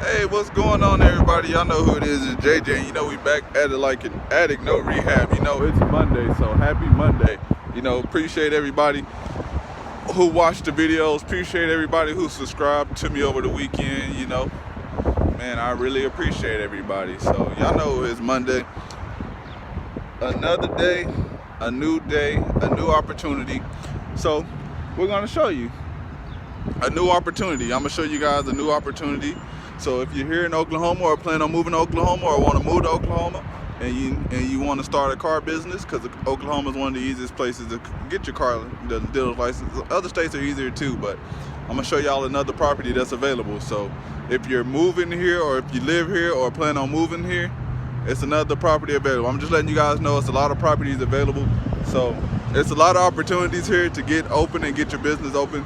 Hey, what's going on, everybody? Y'all know who it is. It's JJ. You know, we back at it like an addict, no rehab. You know, it's Monday, so happy Monday. You know, appreciate everybody who watched the videos. Appreciate everybody who subscribed to me over the weekend. You know, man, I really appreciate everybody. So y'all know it's Monday. Another day, a new opportunity. So we're gonna show you a new opportunity. I'm gonna show you guys a new opportunity. So if you're here in Oklahoma or plan on moving to Oklahoma or want to move to Oklahoma and you want to start a car business, because Oklahoma is one of the easiest places to get your car the dealer's license. Other states are easier too, but I'm gonna show y'all another property that's available. So if you're moving here or if you live here or plan on moving here, it's another property available. I'm just letting you guys know it's a lot of properties available. So it's a lot of opportunities here to get open and get your business open.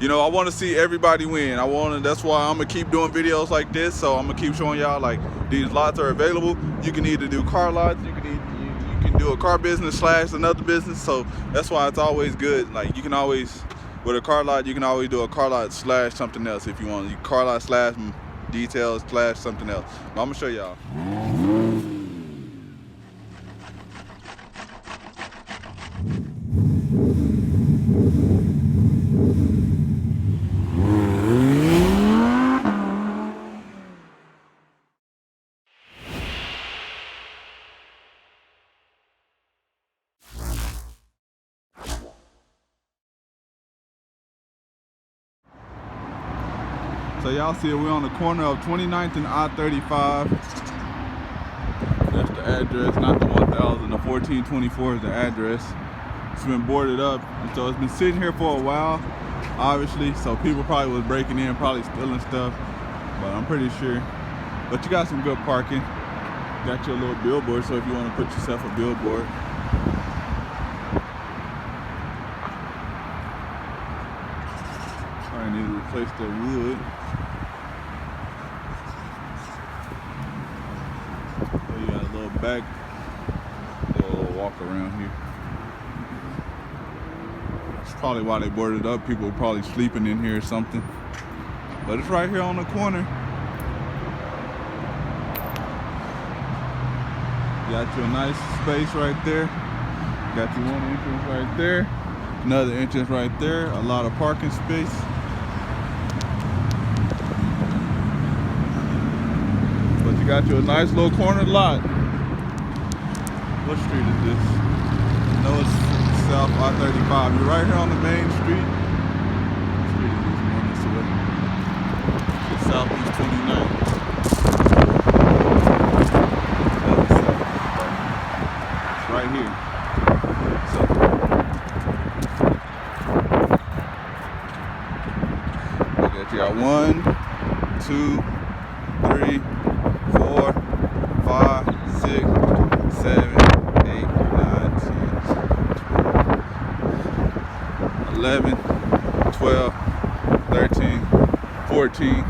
You know, I want to see everybody win. That's why I'm gonna keep doing videos like this. So I'm gonna keep showing y'all like these lots are available. You can either do car lots, you can do a car business / another business. So that's why it's always good. Like you can always, with a car lot, you can always do a car lot / something else if you want. You car lot / details / something else. But I'm gonna show y'all. So y'all see we're on the corner of 29th and I-35. That's the address, not the 1000. The 1424 is the address. It's been boarded up, and so it's been sitting here for a while, obviously. So people probably was breaking in, probably stealing stuff, but I'm pretty sure. But you got some good parking. Got your little billboard, so if you want to put yourself a billboard. I need to replace the wood. So you got a little back, little walk around here. That's probably why they boarded it up. People were probably sleeping in here or something. But it's right here on the corner. Got you a nice space right there. Got you one entrance right there. Another entrance right there. A lot of parking space. But you got you a nice little corner lot. What street is this? No, it's South I-35. You're right here on the main street. What street is this one? It's Southeast 29th. It's right here. So you got 1, 2, 3, 4, 5, 6, 7, 8, 9, 10, 11, 12, 13, 14. You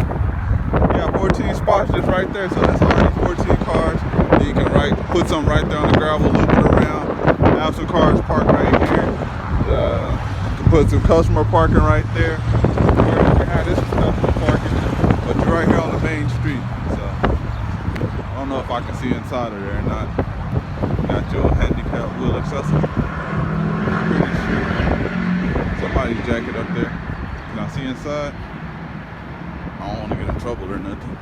got 14 spots just right there, so that's already 14 cars. You can put some right there on the gravel, loop it around, have some cars parked right here. You can put some customer parking right there. This is customer parking, but you're right here on the main street, so I don't know if I can see inside of there or not. Got your handicap wheel accessible. Pretty sure. Somebody's jacket up there. Can I see inside? I don't want to get in trouble or nothing.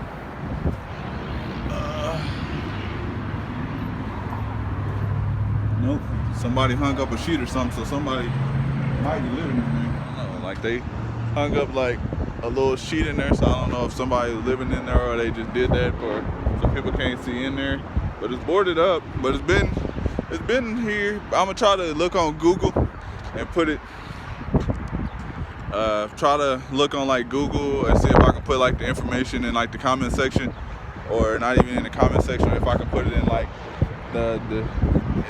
Nope. Somebody hung up a sheet or something, so somebody might be living in there. I don't know, like they hung up like a little sheet in there, so I don't know if somebody was living in there or they just did that for so people can't see in there. But it's boarded up. But it's been here. I'm gonna try to look on Google and put it. Try to look on like Google and see if I can put like the information in like the comment section, or not even in the comment section. If I can put it in like the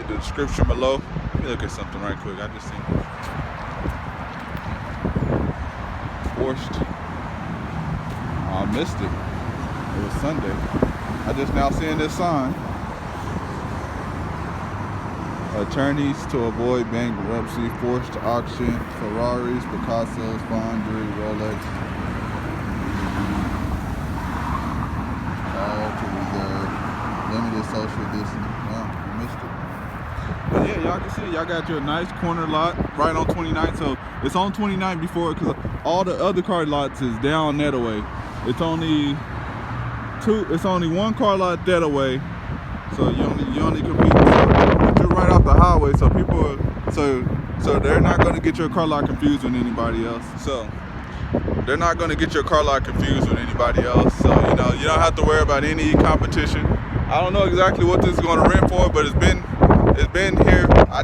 description below. Let me look at something right quick. I just seen it. Forced. I missed it. It was Sunday. I just now seeing this sign. Attorneys to avoid bankruptcy, forced auction, Ferraris, Picassos, Fonderie, Rolex. y'all can see, y'all got your nice corner lot right on 29th. So it's on 29th before, because all the other car lots is down that way. It's only one car lot that way. So you only compete. But you're right off the highway, so people so they're not gonna get your car lot confused with anybody else. So they're not gonna get your car lot confused with anybody else. So you don't have to worry about any competition. I don't know exactly what this is gonna rent for, but it's been here. I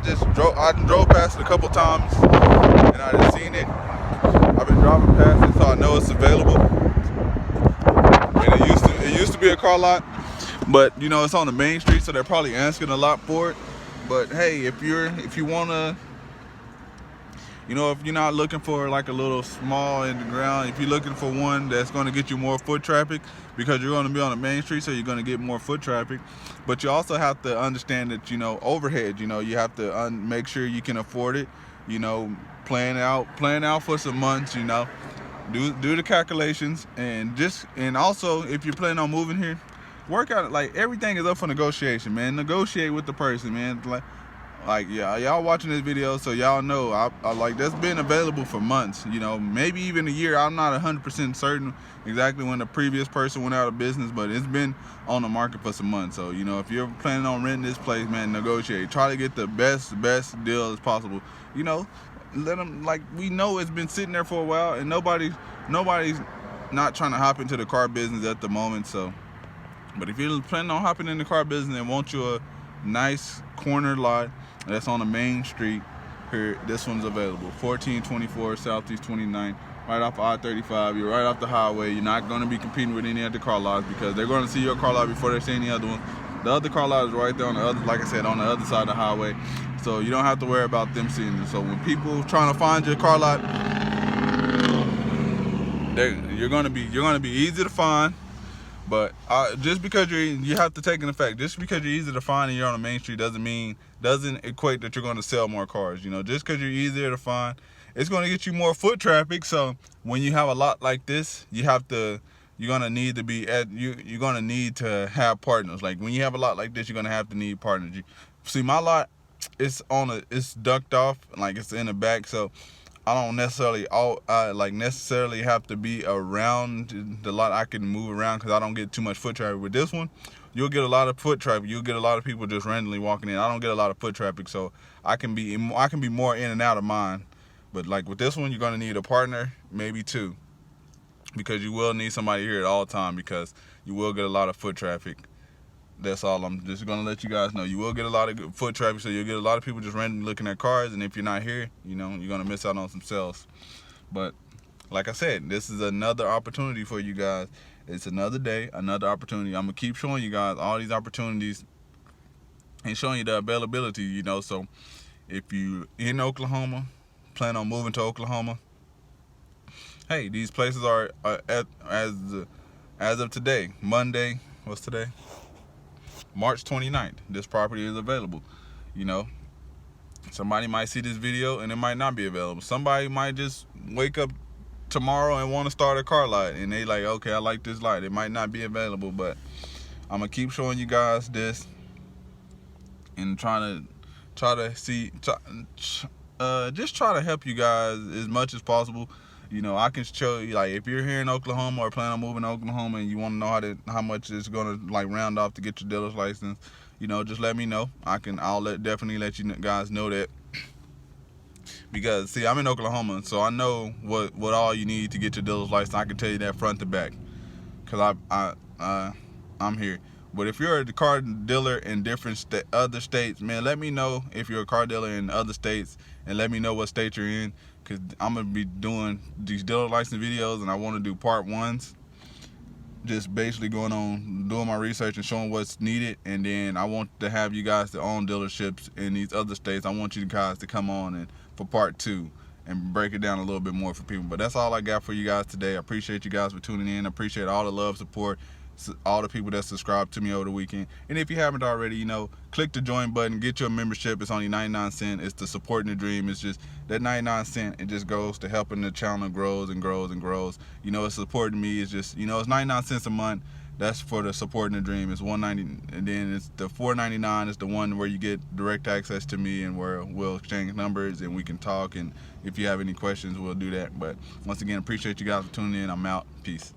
drove past it a couple times and I just seen it. I've been driving past it, so I know it's available. And it used to be a car lot, but it's on the main street, so they're probably asking a lot for it. But hey, if you wanna, if you're not looking for like a little small in the ground, if you're looking for one that's going to get you more foot traffic, because you're going to be on the main street, so you're going to get more foot traffic. But you also have to understand that overhead. You have to make sure you can afford it. Plan out for some months. Do the calculations, and also if you're planning on moving here, work out, like, everything is up for negotiation, man. Negotiate with the person, man. Like yeah, y'all watching this video, so y'all know I like, that's been available for months, maybe even a year. I'm not 100% certain exactly when the previous person went out of business, but it's been on the market for some months. So if you're planning on renting this place, man, negotiate. Try to get the best deal as possible. Let them, like, we know it's been sitting there for a while, and nobody's not trying to hop into the car business at the moment. So, but if you're planning on hopping in the car business and want you a nice corner lot that's on the main street here, this one's available. 1424 Southeast 29th, right off I-35. You're right off the highway. You're not going to be competing with any other car lots, because they're going to see your car lot before they see any other one. The other car lot is right there on the other, like I said, on the other side of the highway, so you don't have to worry about them seeing you. So when people trying to find your car lot, you're gonna be easy to find. But just because you have to take in effect, just because you're easy to find and you're on the main street doesn't equate that you're going to sell more cars. Just because you're easier to find, it's going to get you more foot traffic. So when you have a lot like this, you're gonna need to have partners. Like, when you have a lot like this, you're gonna need partners. See, my lot, it's ducked off, like it's in the back, so I don't necessarily have to be around the lot. I can move around because I don't get too much foot traffic. With this one, you'll get a lot of foot traffic. You'll get a lot of people just randomly walking in. I don't get a lot of foot traffic, so I can be more in and out of mine. But like with this one, you're gonna need a partner, maybe two, because you will need somebody here at all time, because you will get a lot of foot traffic. That's all. I'm just gonna let you guys know. You will get a lot of foot traffic, so you'll get a lot of people just randomly looking at cars, and if you're not here, you're gonna miss out on some sales. But like I said, this is another opportunity for you guys. It's another day, another opportunity. I'm gonna keep showing you guys all these opportunities and showing you the availability. So if you in Oklahoma, plan on moving to Oklahoma, hey, these places are as of today, Monday. What's today? March 29th. This property is available. Somebody might see this video and it might not be available. Somebody might just wake up tomorrow and want to start a car lot, and they like, okay, I like this lot. It might not be available, but I'm gonna keep showing you guys this and try to help you guys as much as possible. I can show you, like, if you're here in Oklahoma or plan on moving to Oklahoma and you want to know how much it's gonna like round off to get your dealer's license, just let me know. I'll definitely let you guys know that, because see, I'm in Oklahoma, so I know what all you need to get your dealer's license. I can tell you that front to back, because I'm here. But if you're a car dealer in different other states, man, let me know if you're a car dealer in other states, and let me know what state you're in, because I'm going to be doing these dealer license videos, and I want to do part ones, just basically doing my research and showing what's needed. And then I want to have you guys that own dealerships in these other states, I want you guys to come on and for part two and break it down a little bit more for people. But that's all I got for you guys today. I appreciate you guys for tuning in. I appreciate all the love, support, all the people that subscribed to me over the weekend. And if you haven't already, click the join button, get your membership. It's only 99 cents. It's the supporting the dream. It's just that 99 cents, it just goes to helping the channel grows and grows and grows. It's supporting me. It's just, it's 99 cents a month. That's for the supporting the dream. It's $190, and then it's the $4.99 is the one where you get direct access to me and where we'll exchange numbers and we can talk. And if you have any questions, we'll do that. But once again, appreciate you guys for tuning in. I'm out. Peace.